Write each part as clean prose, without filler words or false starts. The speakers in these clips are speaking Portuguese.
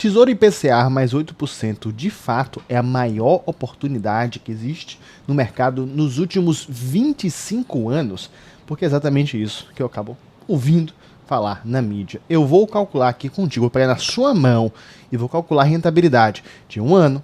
Tesouro IPCA mais 8% de fato é a maior oportunidade que existe no mercado nos últimos 25 anos, porque é exatamente isso que eu acabo ouvindo falar na mídia. Eu vou calcular aqui contigo, vou pegar na sua mão e vou calcular a rentabilidade de 1 ano,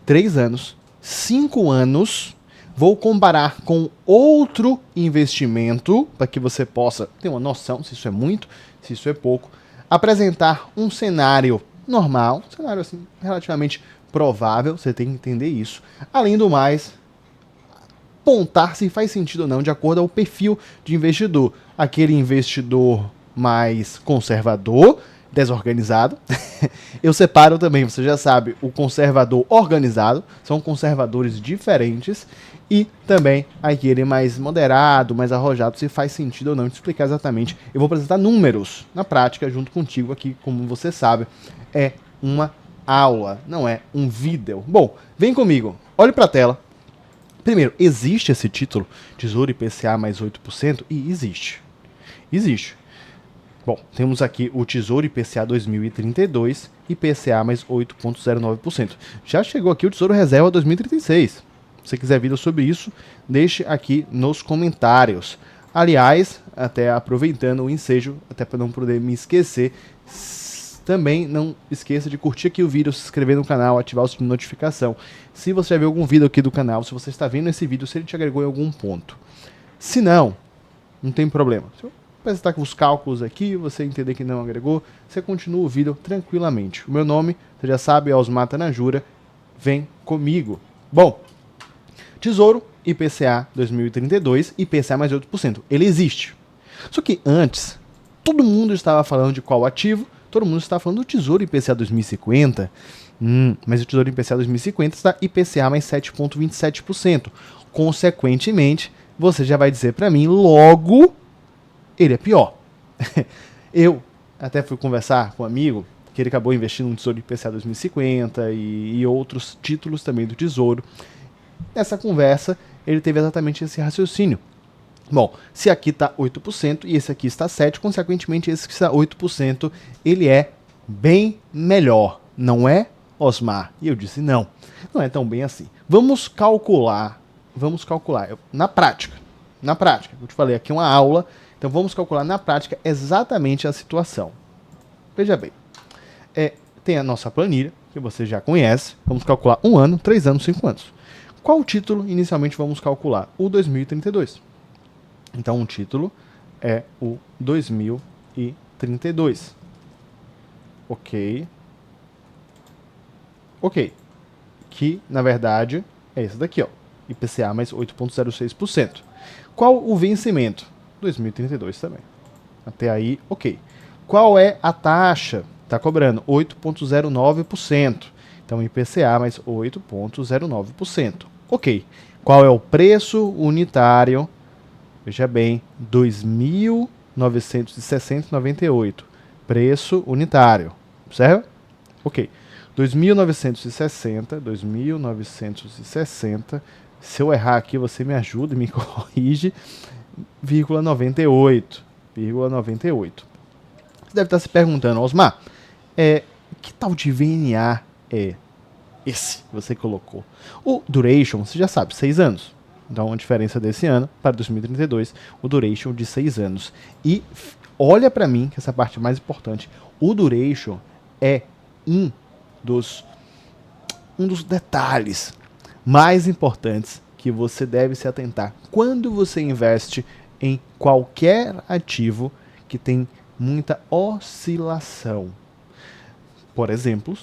3 anos, 5 anos. Vou comparar com outro investimento para que você possa ter uma noção se isso é muito, se isso é pouco. Apresentar um cenário normal, um cenário assim relativamente provável, você tem que entender isso. Além do mais, apontar se faz sentido ou não de acordo ao perfil de investidor. Aquele investidor mais conservador, desorganizado. Eu separo também, você já sabe, o conservador organizado, são conservadores diferentes, e também aquele mais moderado, mais arrojado, se faz sentido ou não, te explicar exatamente. Eu vou apresentar números na prática junto contigo aqui, como você sabe, é uma aula, não é um vídeo. Bom, vem comigo, olhe para a tela. Primeiro, existe esse título, Tesouro IPCA mais 8%? E existe. Existe. Bom, temos aqui o Tesouro IPCA 2032, IPCA mais 8,09%. Já chegou aqui o Tesouro Reserva 2036. Se você quiser vídeo sobre isso, deixe aqui nos comentários. Aliás, até aproveitando o ensejo, até para não poder me esquecer, também não esqueça de curtir aqui o vídeo, se inscrever no canal, ativar o sininho de notificação. Se você já viu algum vídeo aqui do canal, se você está vendo esse vídeo, se ele te agregou em algum ponto. Se não, não tem problema. Se eu apresentar com os cálculos aqui, você entender que não agregou, você continua o vídeo tranquilamente. O meu nome, você já sabe, é Osmar Tanajura. Vem comigo. Bom, Tesouro IPCA 2032, IPCA mais 8%. Ele existe. Só que antes, todo mundo estava falando de qual ativo? Todo mundo está falando do Tesouro IPCA 2050, mas o Tesouro IPCA 2050 está IPCA mais 7,27%. Consequentemente, você já vai dizer para mim, logo, ele é pior. Eu até fui conversar com um amigo, que ele acabou investindo no Tesouro IPCA 2050 e outros títulos também do Tesouro. Nessa conversa, ele teve exatamente esse raciocínio. Bom, se aqui está 8% e esse aqui está 7%, consequentemente esse que está 8%, ele é bem melhor, não é, Osmar? E eu disse não é tão bem assim. Vamos calcular, na prática, eu te falei aqui uma aula, então vamos calcular na prática exatamente a situação. Veja bem, tem a nossa planilha, que você já conhece, vamos calcular 1 ano, 3 anos, 5 anos. Qual título inicialmente vamos calcular? O 2032. Então, o título é o 2032. Ok. Que, na verdade, é esse daqui, ó. IPCA mais 8,06%. Qual o vencimento? 2032 também. Até aí, ok. Qual é a taxa? Está cobrando 8,09%. Então, IPCA mais 8,09%. Ok. Qual é o preço unitário? Veja bem, R$ 2.960,98. Preço unitário. Observa? Ok. 2.960. Se eu errar aqui, você me ajuda e me corrige. 98. Você deve estar se perguntando, Osmar, que tal de VNA é esse que você colocou? O duration, você já sabe, 6 anos. Então, a diferença desse ano para 2032, o duration de 6 anos. E olha para mim, que essa parte é mais importante, o duration é um dos detalhes mais importantes que você deve se atentar quando você investe em qualquer ativo que tem muita oscilação. Por exemplo,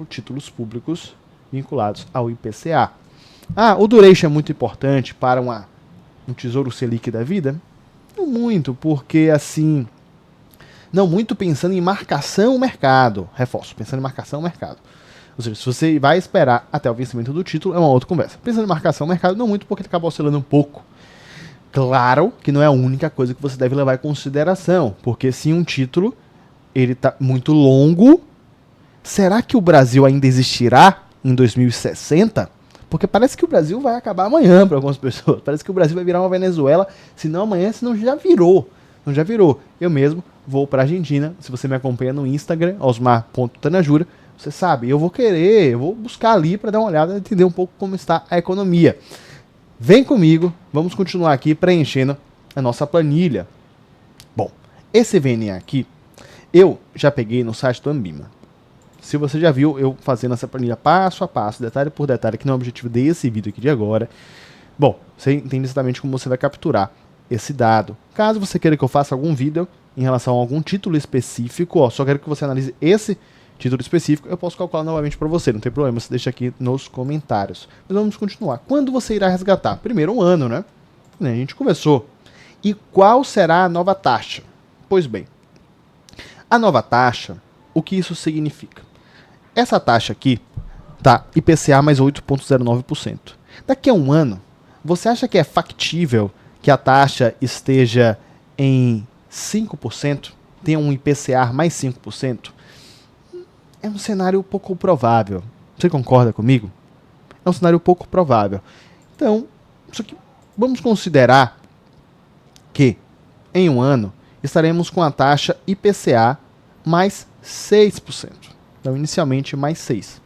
títulos públicos vinculados ao IPCA. O duration é muito importante para um Tesouro Selic da vida? Não muito, porque assim, não muito pensando em marcação mercado. Reforço, pensando em marcação mercado. Ou seja, se você vai esperar até o vencimento do título, é uma outra conversa. Pensando em marcação mercado, não muito, porque ele acaba oscilando um pouco. Claro que não é a única coisa que você deve levar em consideração, porque se um título ele está muito longo, será que o Brasil ainda existirá em 2060? Porque parece que o Brasil vai acabar amanhã para algumas pessoas. Parece que o Brasil vai virar uma Venezuela, se não amanhã, se não já virou. Então já virou. Eu mesmo vou para a Argentina. Se você me acompanha no Instagram, osmar.tanajura, você sabe, eu vou buscar ali para dar uma olhada e entender um pouco como está a economia. Vem comigo, vamos continuar aqui preenchendo a nossa planilha. Bom, esse VNA aqui, eu já peguei no site do Ambima. Se você já viu eu fazendo essa planilha passo a passo, detalhe por detalhe, que não é o objetivo desse vídeo aqui de agora. Bom, você entende exatamente como você vai capturar esse dado. Caso você queira que eu faça algum vídeo em relação a algum título específico, ó, só quero que você analise esse título específico, eu posso calcular novamente para você, não tem problema, você deixa aqui nos comentários. Mas vamos continuar. Quando você irá resgatar? Primeiro, um ano, né? A gente conversou. E qual será a nova taxa? Pois bem, a nova taxa, o que isso significa? Essa taxa aqui tá IPCA mais 8,09%. Daqui a um ano, você acha que é factível que a taxa esteja em 5%? Tenha um IPCA mais 5%? É um cenário pouco provável. Você concorda comigo? É um cenário pouco provável. Então, isso aqui, vamos considerar que em um ano estaremos com a taxa IPCA mais 6%. Então, inicialmente, mais 6%.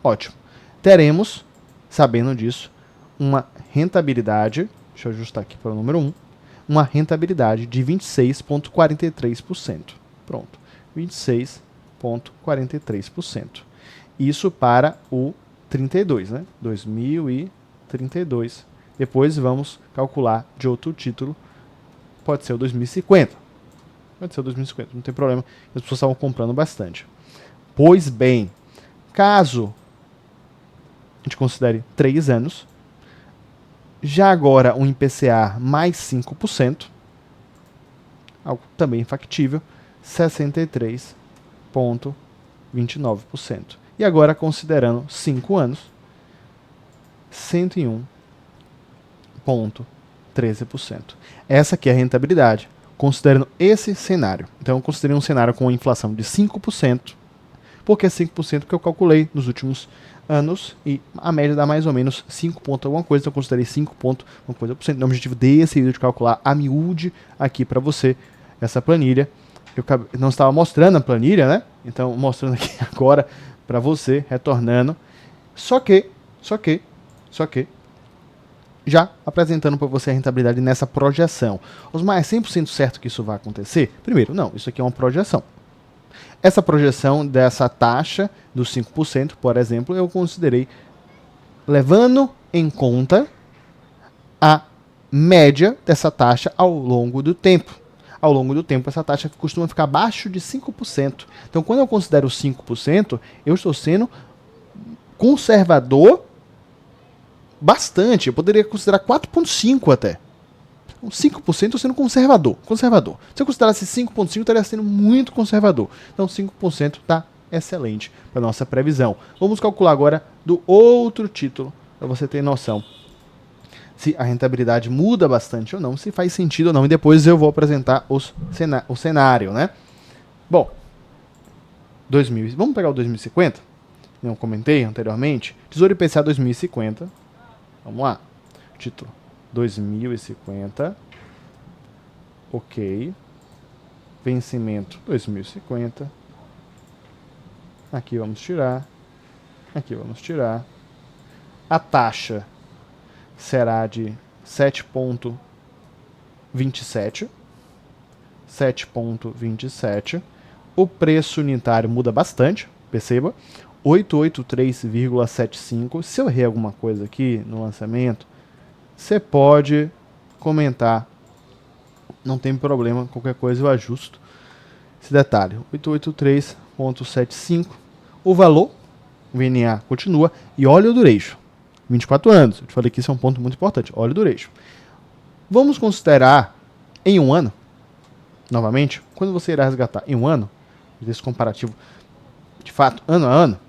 Ótimo. Teremos, sabendo disso, uma rentabilidade, deixa eu ajustar aqui para o número 1, uma rentabilidade de 26,43%. Pronto. 26,43%. Isso para o 32, né? 2032. Depois vamos calcular de outro título. Pode ser o 2050. Pode ser o 2050, não tem problema. As pessoas estavam comprando bastante. Pois bem, caso a gente considere 3 anos, já agora um IPCA mais 5%, algo também factível, 63,29%. E agora, considerando 5 anos, 101,13%. Essa aqui é a rentabilidade, considerando esse cenário. Então, eu considerei um cenário com inflação de 5%, porque é 5% que eu calculei nos últimos anos, e a média dá mais ou menos 5 ponto alguma coisa, então eu considerei 5 ponto alguma coisa por cento. No objetivo desse vídeo de calcular a miúde aqui para você, essa planilha. Eu não estava mostrando a planilha, né? Então, mostrando aqui agora para você, retornando. Só que, já apresentando para você a rentabilidade nessa projeção. Osmar, é 100% certo que isso vai acontecer? Primeiro, não, isso aqui é uma projeção. Essa projeção dessa taxa dos 5%, por exemplo, eu considerei levando em conta a média dessa taxa ao longo do tempo. Ao longo do tempo, essa taxa costuma ficar abaixo de 5%. Então, quando eu considero 5%, eu estou sendo conservador bastante. Eu poderia considerar 4,5% até. 5% sendo conservador. Se eu considerasse 5,5%, eu estaria sendo muito conservador. Então 5% está excelente para a nossa previsão. Vamos calcular agora do outro título, para você ter noção se a rentabilidade muda bastante ou não, se faz sentido ou não. E depois eu vou apresentar o cenário, né? Bom, vamos pegar o 2050? Eu comentei anteriormente. Tesouro IPCA 2050. Vamos lá. Título 2050, ok, vencimento 2050, aqui vamos tirar, a taxa será de 7,27, o preço unitário muda bastante, perceba, 883,75, se eu errei alguma coisa aqui no lançamento, você pode comentar, não tem problema, qualquer coisa eu ajusto esse detalhe. 883,75, o valor, o VNA continua, e olha o duration, 24 anos, eu te falei que isso é um ponto muito importante, olha o duration. Vamos considerar em um ano, novamente, quando você irá resgatar em um ano, desse comparativo de fato, ano a ano,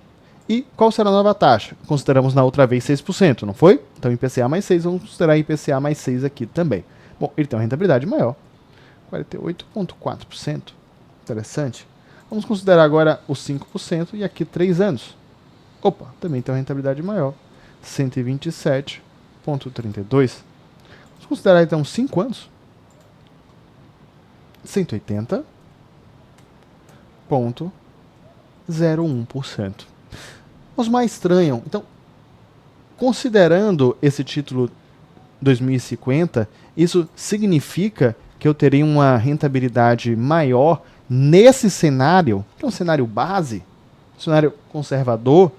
e qual será a nova taxa? Consideramos na outra vez 6%, não foi? Então IPCA mais 6, vamos considerar IPCA mais 6 aqui também. Bom, ele tem uma rentabilidade maior, 48,4%. Interessante. Vamos considerar agora os 5% e aqui 3 anos. Opa, também tem uma rentabilidade maior, 127,32%. Vamos considerar então 5 anos. 180,01%. Os mais estranham. Então, considerando esse título 2050, isso significa que eu terei uma rentabilidade maior nesse cenário, que é um cenário base, cenário conservador.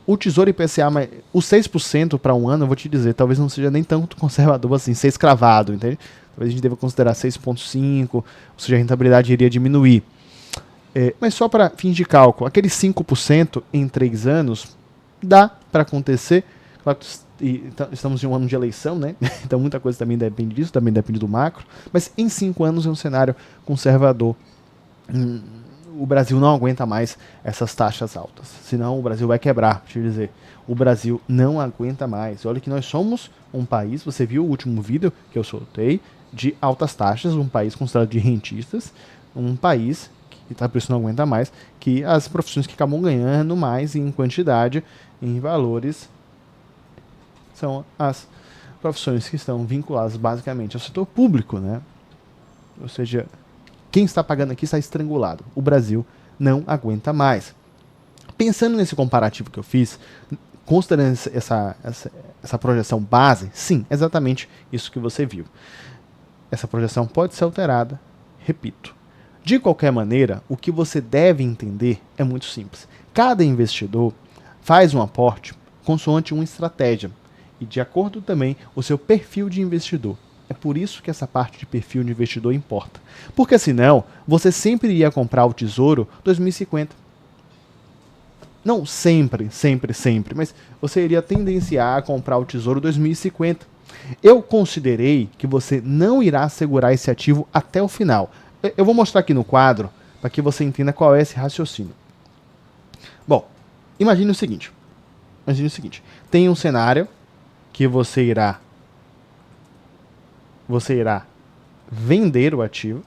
O Tesouro IPCA, os 6% para um ano, eu vou te dizer, talvez não seja nem tanto conservador assim, ser escravado, entende? Talvez a gente deva considerar 6,5%, ou seja, a rentabilidade iria diminuir. Mas só para fins de cálculo, aqueles 5% em 3 anos, dá para acontecer. Claro que estamos em um ano de eleição, né? Então muita coisa também depende disso, também depende do macro. Mas em 5 anos é um cenário conservador. O Brasil não aguenta mais essas taxas altas. Senão o Brasil vai quebrar, deixa eu dizer. O Brasil não aguenta mais. Olha que nós somos um país, você viu o último vídeo que eu soltei, de altas taxas, um país considerado de rentistas, um país que tá, por isso não aguenta mais, que as profissões que acabam ganhando mais em quantidade, em valores, são as profissões que estão vinculadas basicamente ao setor público, né? Ou seja, quem está pagando aqui está estrangulado. O Brasil não aguenta mais. Pensando nesse comparativo que eu fiz, considerando essa projeção base, sim, exatamente isso que você viu. Essa projeção pode ser alterada, repito. De qualquer maneira, o que você deve entender é muito simples. Cada investidor faz um aporte consoante uma estratégia e de acordo também o seu perfil de investidor. É por isso que essa parte de perfil de investidor importa. Porque senão, você sempre iria comprar o Tesouro 2050. Não sempre, mas você iria tendenciar a comprar o Tesouro 2050. Eu considerei que você não irá segurar esse ativo até o final. Eu vou mostrar aqui no quadro para que você entenda qual é esse raciocínio. Bom, imagine o seguinte. Tem um cenário que você irá vender o ativo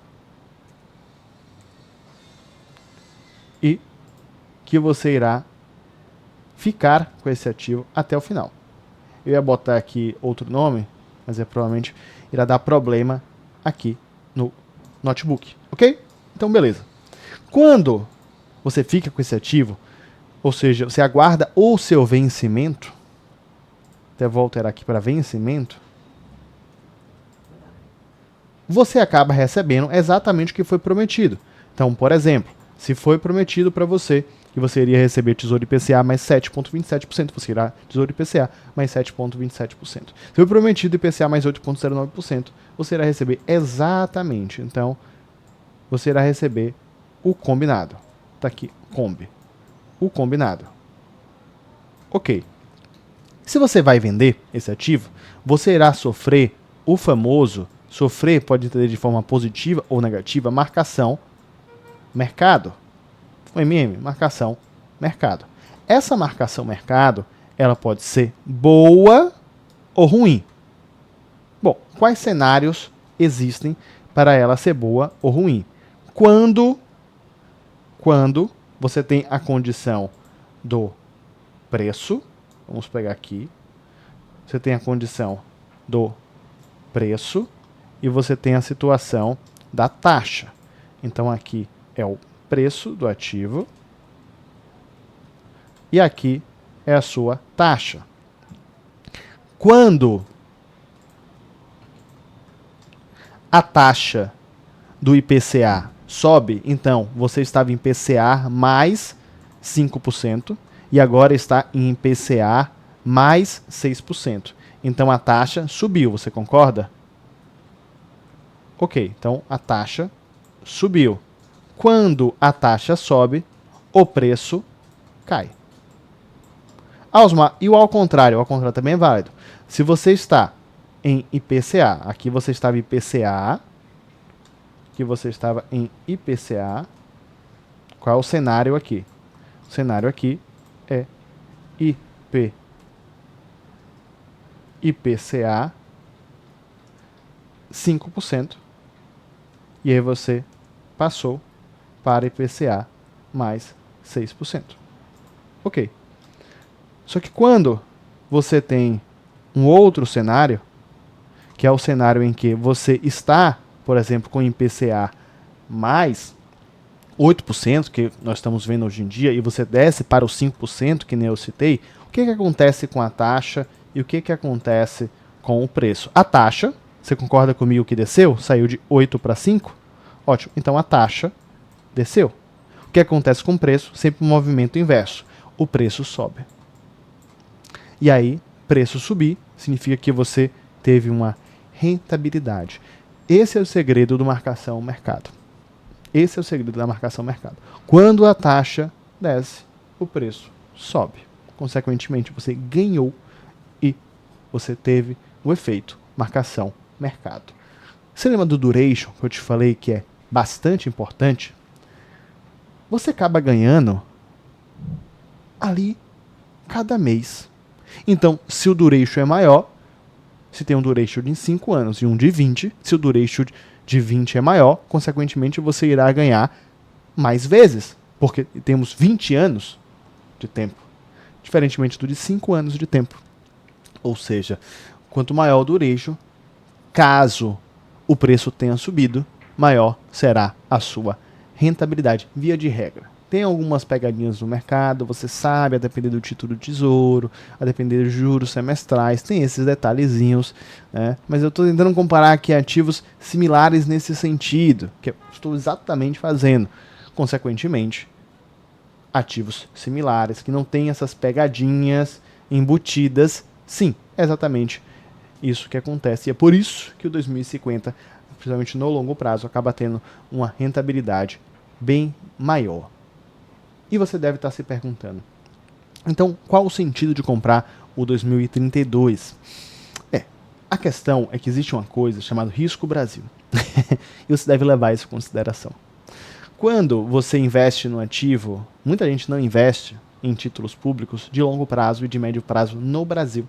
e que você irá ficar com esse ativo até o final. Eu ia botar aqui outro nome, mas provavelmente irá dar problema aqui no notebook, ok? Então, beleza. Quando você fica com esse ativo, ou seja, você aguarda o seu vencimento, até vou alterar aqui para vencimento, você acaba recebendo exatamente o que foi prometido. Então, por exemplo, se foi prometido para você que você iria receber Tesouro IPCA mais 7,27%, você irá Tesouro IPCA mais 7,27%. Se foi prometido IPCA mais 8,09%, você irá receber exatamente. Então, você irá receber o combinado. Tá aqui, o combinado. Ok. Se você vai vender esse ativo, você irá sofrer o famoso, pode entender de forma positiva ou negativa, marcação mercado. Marcação mercado. Essa marcação mercado, ela pode ser boa ou ruim. Bom, quais cenários existem para ela ser boa ou ruim? Quando você tem a condição do preço, vamos pegar aqui, você tem a condição do preço e você tem a situação da taxa. Então aqui é o preço do ativo e aqui é a sua taxa. Quando a taxa do IPCA sobe, então você estava em IPCA mais 5% e agora está em IPCA mais 6%. Então a taxa subiu, você concorda? Ok, então a taxa subiu. Quando a taxa sobe, o preço cai. E o ao contrário também é válido. Se você está em IPCA, aqui você estava em IPCA, qual é o cenário aqui? O cenário aqui é IPCA 5%, e aí você passou para IPCA mais 6%. Ok. Só que quando você tem um outro cenário, que é o cenário em que você está, por exemplo, com IPCA mais 8%, que nós estamos vendo hoje em dia, e você desce para os 5%, que nem eu citei, o que acontece com a taxa e o que acontece com o preço? A taxa, você concorda comigo que desceu? Saiu de 8 para 5? Ótimo, então a taxa desceu. O que acontece com o preço? Sempre um movimento inverso. O preço sobe. E aí, preço subir significa que você teve uma rentabilidade. Esse é o segredo do marcação mercado. Esse é o segredo da marcação mercado. Quando a taxa desce, o preço sobe. Consequentemente, você ganhou e você teve o efeito marcação mercado. Você lembra do duration, que eu te falei que é bastante importante? Você acaba ganhando ali cada mês. Então, se o duration é maior, se tem um duration de 5 anos e um de 20, se o duration de 20 é maior, consequentemente você irá ganhar mais vezes, porque temos 20 anos de tempo, diferentemente do de 5 anos de tempo. Ou seja, quanto maior o duration, caso o preço tenha subido, maior será a sua rentabilidade, via de regra. Tem algumas pegadinhas no mercado, você sabe, a depender do título do tesouro, a depender dos juros semestrais, tem esses detalhezinhos, né? Mas eu estou tentando comparar aqui ativos similares nesse sentido, que eu estou exatamente fazendo. Consequentemente, ativos similares, que não tem essas pegadinhas embutidas, sim, é exatamente isso que acontece. E é por isso que o 2050, principalmente no longo prazo, acaba tendo uma rentabilidade bem maior. E você deve estar se perguntando, então, qual o sentido de comprar o 2032? A questão é que existe uma coisa chamada risco Brasil. E você deve levar isso em consideração. Quando você investe no ativo, muita gente não investe em títulos públicos de longo prazo e de médio prazo no Brasil.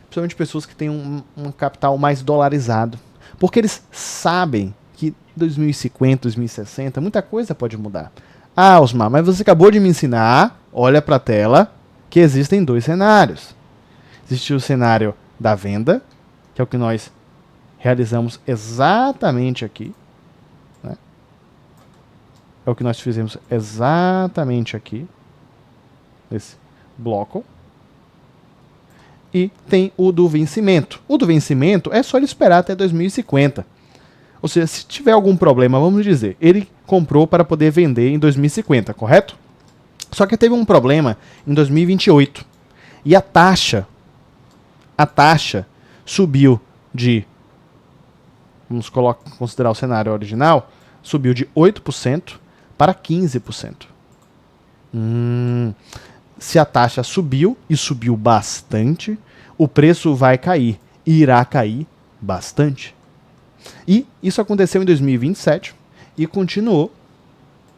Principalmente pessoas que têm um capital mais dolarizado. Porque eles sabem que 2050, 2060, muita coisa pode mudar. Ah, Osmar, mas você acabou de me ensinar, olha para a tela, que existem 2 cenários. Existe o cenário da venda, que é o que nós realizamos exatamente aqui. Né? É o que nós fizemos exatamente aqui, nesse bloco. E tem o do vencimento. O do vencimento é só ele esperar até 2050. Ou seja, se tiver algum problema, vamos dizer, ele comprou para poder vender em 2050, correto? Só que teve um problema em 2028. E a taxa subiu de, vamos considerar o cenário original, subiu de 8% para 15%. Se a taxa subiu, e subiu bastante, o preço vai cair, e irá cair bastante. E isso aconteceu em 2027 e continuou.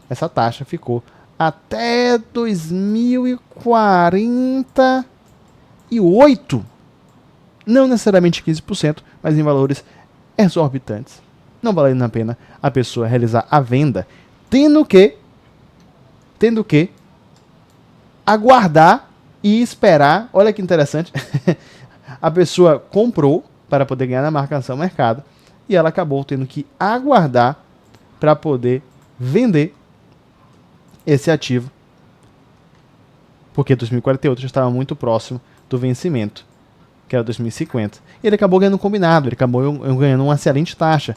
Essa taxa ficou até 2048. Não necessariamente 15%, mas em valores exorbitantes. Não valendo a pena a pessoa realizar a venda, tendo que aguardar e esperar. Olha que interessante. A pessoa comprou para poder ganhar na marcação mercado e ela acabou tendo que aguardar para poder vender esse ativo, porque 2048 já estava muito próximo do vencimento, que era 2050. E ele acabou ganhando um combinado, ele acabou ganhando uma excelente taxa.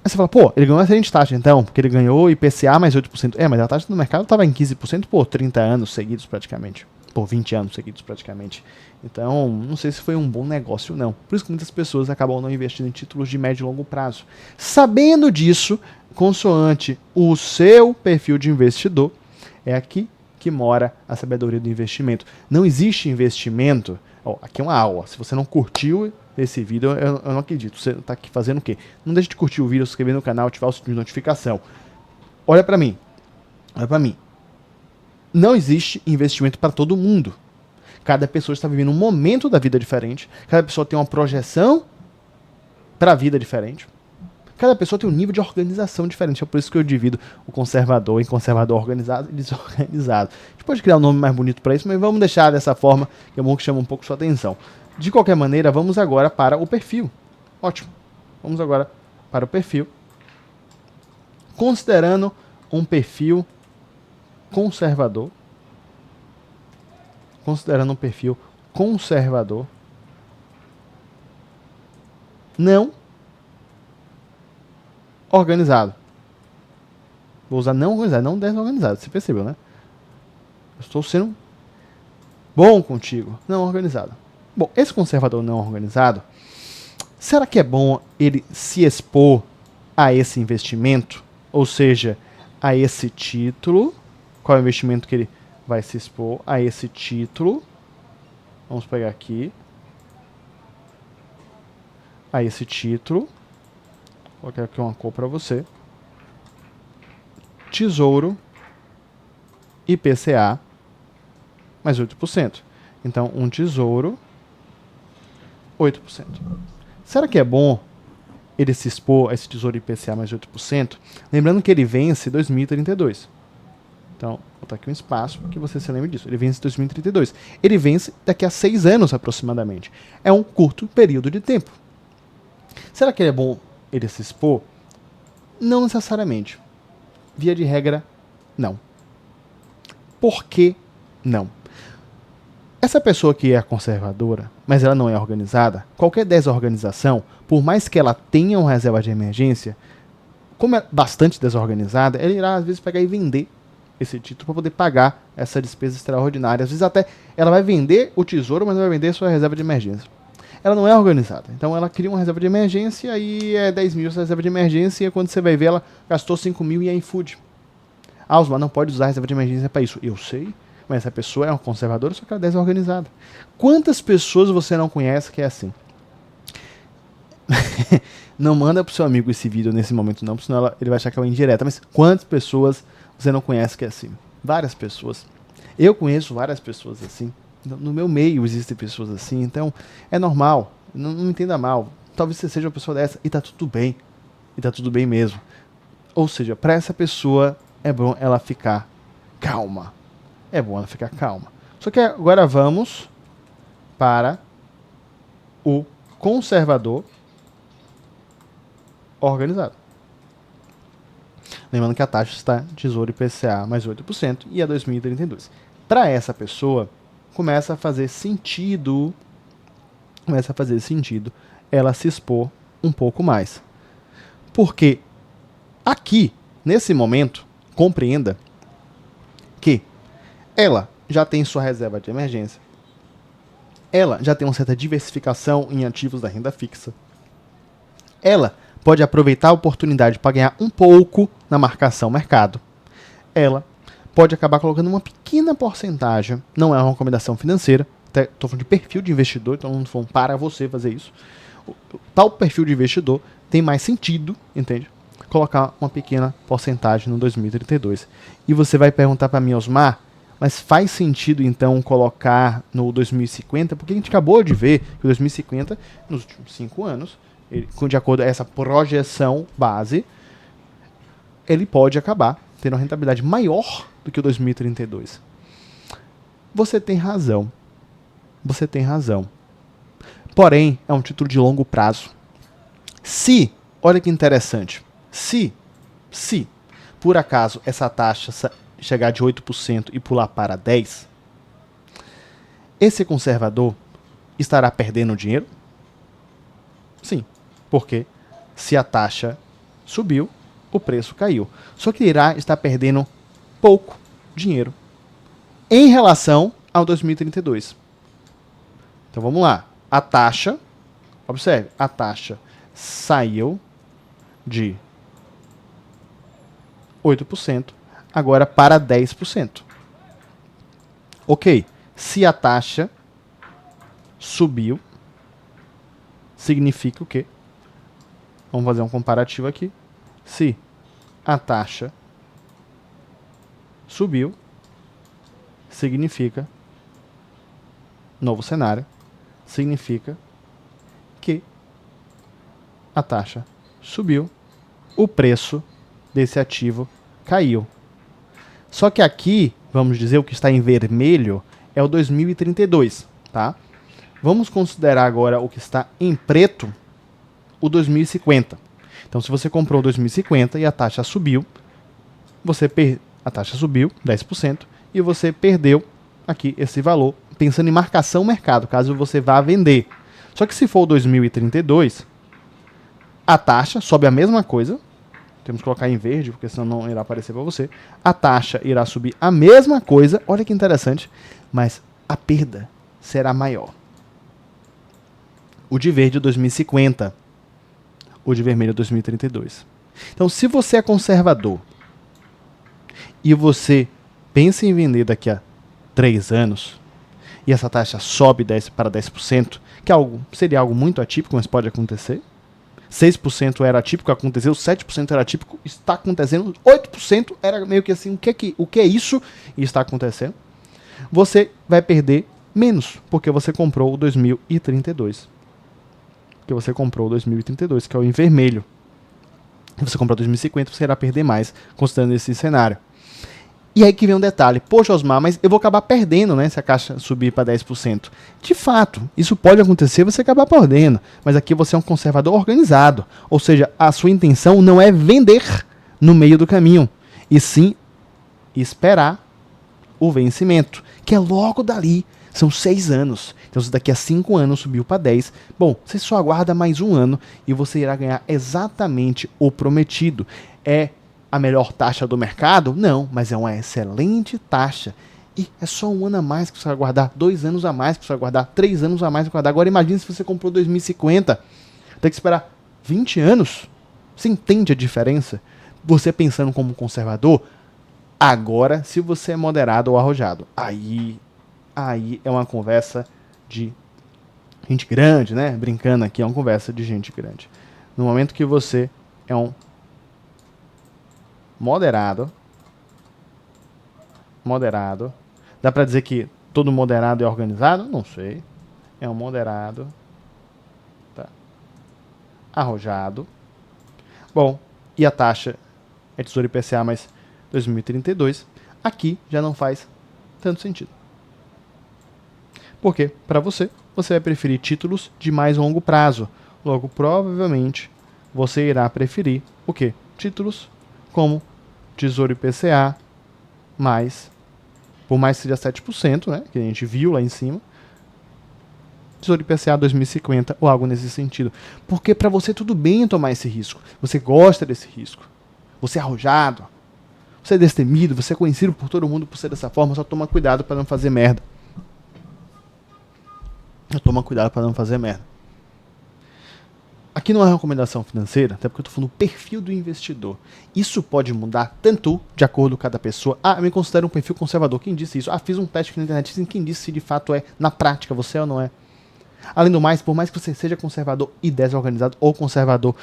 Aí você fala, pô, ele ganhou uma excelente taxa então, porque ele ganhou IPCA mais 8%. Mas a taxa do mercado estava em 15% por 30 anos seguidos praticamente. Por 20 anos seguidos praticamente. Então, não sei se foi um bom negócio ou não. Por isso que muitas pessoas acabam não investindo em títulos de médio e longo prazo. Sabendo disso, consoante o seu perfil de investidor, é aqui que mora a sabedoria do investimento. Não existe investimento. Aqui é uma aula. Se você não curtiu esse vídeo, eu não acredito. Você está aqui fazendo o quê? Não deixe de curtir o vídeo, se inscrever no canal, ativar o sininho de notificação. Olha para mim. Olha para mim. Não existe investimento para todo mundo. Cada pessoa está vivendo um momento da vida diferente. Cada pessoa tem uma projeção para a vida diferente. Cada pessoa tem um nível de organização diferente. É por isso que eu divido o conservador em conservador organizado e desorganizado. A gente pode criar um nome mais bonito para isso, mas vamos deixar dessa forma, que é bom que chama um pouco sua atenção. De qualquer maneira, vamos agora para o perfil. Ótimo. Vamos agora para o perfil. considerando um perfil conservador, não organizado. Vou usar não organizado, não desorganizado. Você percebeu, né? Eu estou sendo bom contigo. Não organizado. Bom, esse conservador não organizado, será que é bom ele se expor a esse investimento? Ou seja, a esse título. Qual é o investimento que ele vai se expor? A esse título. Vamos pegar aqui. A esse título. Vou colocar aqui uma cor para você. Tesouro IPCA mais 8%. Então, um tesouro, 8%. Será que é bom ele se expor a esse tesouro IPCA mais 8%? Lembrando que ele vence em 2032. Então, vou botar aqui um espaço para que você se lembre disso. Ele vence em 2032. Ele vence daqui a 6 anos aproximadamente. É um curto período de tempo. Será que é bom ele se expor? Não necessariamente. Via de regra, não. Por que não? Essa pessoa que é conservadora, mas ela não é organizada, qualquer desorganização, por mais que ela tenha uma reserva de emergência, como é bastante desorganizada, ela irá às vezes pegar e vender esse título para poder pagar essa despesa extraordinária. Às vezes até ela vai vender o tesouro, mas não vai vender a sua reserva de emergência. Ela não é organizada. Então ela cria uma reserva de emergência e é 10 mil essa reserva de emergência e quando você vai ver ela gastou 5 mil em iFood. Ah, Osmar, não pode usar a reserva de emergência para isso. Eu sei, mas essa pessoa é uma conservadora, só que ela é desorganizada. Quantas pessoas você não conhece que é assim? Não manda pro seu amigo esse vídeo nesse momento não, senão ele vai achar que é uma indireta. Mas quantas pessoas você não conhece que é assim? Várias pessoas. Eu conheço várias pessoas assim. No meu meio existem pessoas assim, então é normal, não me entenda mal. Talvez você seja uma pessoa dessa e tá tudo bem. E tá tudo bem mesmo. Ou seja, para essa pessoa é bom ela ficar calma. É bom ela ficar calma. Só que agora vamos para o conservador organizado. Lembrando que a taxa está Tesouro IPCA mais 8% e é 2032. Para essa pessoa, começa a fazer sentido ela se expor um pouco mais. Porque aqui, nesse momento, compreenda que ela já tem sua reserva de emergência, ela já tem uma certa diversificação em ativos da renda fixa, ela pode aproveitar a oportunidade para ganhar um pouco na marcação mercado, ela pode acabar colocando uma pequena porcentagem, não é uma recomendação financeira, estou falando de perfil de investidor, então não estou falando para você fazer isso. Tal perfil de investidor tem mais sentido, entende? Colocar uma pequena porcentagem no 2032. E você vai perguntar para mim, Osmar, mas faz sentido então colocar no 2050? Porque a gente acabou de ver que o 2050, nos últimos 5 anos, de acordo com essa projeção base, ele pode acabar tendo uma rentabilidade maior do que o 2032. Você tem razão. Você tem razão. Porém, é um título de longo prazo. Se, olha que interessante, se por acaso essa taxa chegar de 8% e pular para 10%, esse conservador estará perdendo dinheiro? Sim, porque se a taxa subiu, o preço caiu. Só que irá estar perdendo pouco dinheiro em relação ao 2032. Então vamos lá. A taxa, observe, a taxa saiu de 8% agora para 10%. Ok, se a taxa subiu, significa o quê? Vamos fazer um comparativo aqui. Se a taxa subiu, significa, novo cenário, significa que a taxa subiu, o preço desse ativo caiu. Só que aqui, vamos dizer, o que está em vermelho é o 2032, tá? Vamos considerar agora o que está em preto, o 2050. Então, se você comprou 2050 e a taxa subiu, a taxa subiu 10% e você perdeu aqui esse valor, pensando em marcação mercado, caso você vá vender. Só que se for 2032, a taxa sobe a mesma coisa. Temos que colocar em verde, porque senão não irá aparecer para você. A taxa irá subir a mesma coisa, olha que interessante, mas a perda será maior. O de verde é 2050, o de vermelho é 2032. Então, se você é conservador e você pensa em vender daqui a 3 anos, e essa taxa sobe para 10%, que seria algo muito atípico, mas pode acontecer. 6% era atípico, aconteceu, 7% era atípico, está acontecendo, 8% era meio que assim, o que é isso? E está acontecendo. Você vai perder menos, porque você comprou o 2032. Porque você comprou o 2032, que é o em vermelho. Você comprou 2050, você irá perder mais, considerando esse cenário. E aí que vem um detalhe. Poxa, Osmar, mas eu vou acabar perdendo, né, se a caixa subir para 10%. De fato, isso pode acontecer, você acabar perdendo. Mas aqui você é um conservador organizado. Ou seja, a sua intenção não é vender no meio do caminho, e sim esperar o vencimento, que é logo dali. São 6 anos. Então, se daqui a 5 anos subiu para 10, bom, você só aguarda mais um ano e você irá ganhar exatamente o prometido. É a melhor taxa do mercado? Não, mas é uma excelente taxa. E é só um ano a mais que você vai guardar, 2 anos a mais que você vai guardar, 3 anos a mais que você vai guardar. Agora imagine se você comprou 2050, tem que esperar 20 anos. Você entende a diferença? Você pensando como conservador, agora se você é moderado ou arrojado, aí é uma conversa de gente grande, né? Brincando aqui, é uma conversa de gente grande. No momento que você é um moderado, dá pra dizer que todo moderado é organizado? Não sei. É um moderado, tá? Arrojado. Bom, e a taxa é Tesouro IPCA mais 2032. Aqui já não faz tanto sentido. Porque, para você vai preferir títulos de mais longo prazo. Logo, provavelmente, você irá preferir o quê? Títulos como Tesouro IPCA, por mais que seja 7%, né, que a gente viu lá em cima, Tesouro IPCA 2050 ou algo nesse sentido. Porque para você tudo bem tomar esse risco. Você gosta desse risco. Você é arrojado. Você é destemido. Você é conhecido por todo mundo por ser dessa forma. Só toma cuidado para não fazer merda. Toma cuidado para não fazer merda. Aqui não é uma recomendação financeira, até porque eu estou falando do perfil do investidor. Isso pode mudar tanto de acordo com cada pessoa. Ah, eu me considero um perfil conservador. Quem disse isso? Ah, fiz um teste aqui na internet. Quem disse se de fato é na prática, você é ou não é? Além do mais, por mais que você seja conservador e desorganizado, ou conservador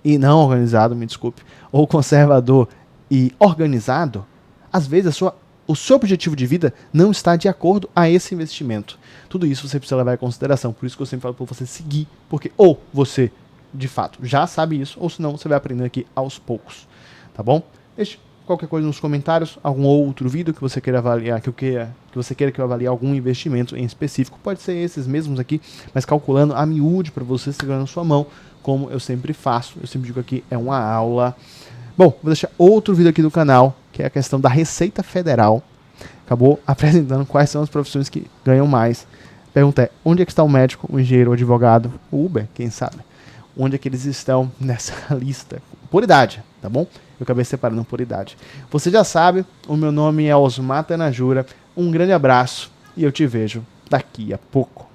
e não organizado, me desculpe, ou conservador e organizado, às vezes o seu objetivo de vida não está de acordo a esse investimento. Tudo isso você precisa levar em consideração. Por isso que eu sempre falo para você seguir, porque ou você de fato já sabe isso, ou senão você vai aprender aqui aos poucos, tá bom? Deixe qualquer coisa nos comentários, algum outro vídeo que você queira avaliar, que você queira que eu avalie algum investimento em específico, pode ser esses mesmos aqui, mas calculando a miúde para você segurando na sua mão, como eu sempre faço, eu sempre digo aqui, é uma aula. Bom, vou deixar outro vídeo aqui do canal, que é a questão da Receita Federal, acabou apresentando quais são as profissões que ganham mais. Pergunta é, onde é que está o médico, o engenheiro, o advogado, o Uber, quem sabe? Onde é que eles estão nessa lista? Por idade, tá bom? Eu acabei separando por idade. Você já sabe, o meu nome é Osmar Tanajura. Um grande abraço e eu te vejo daqui a pouco.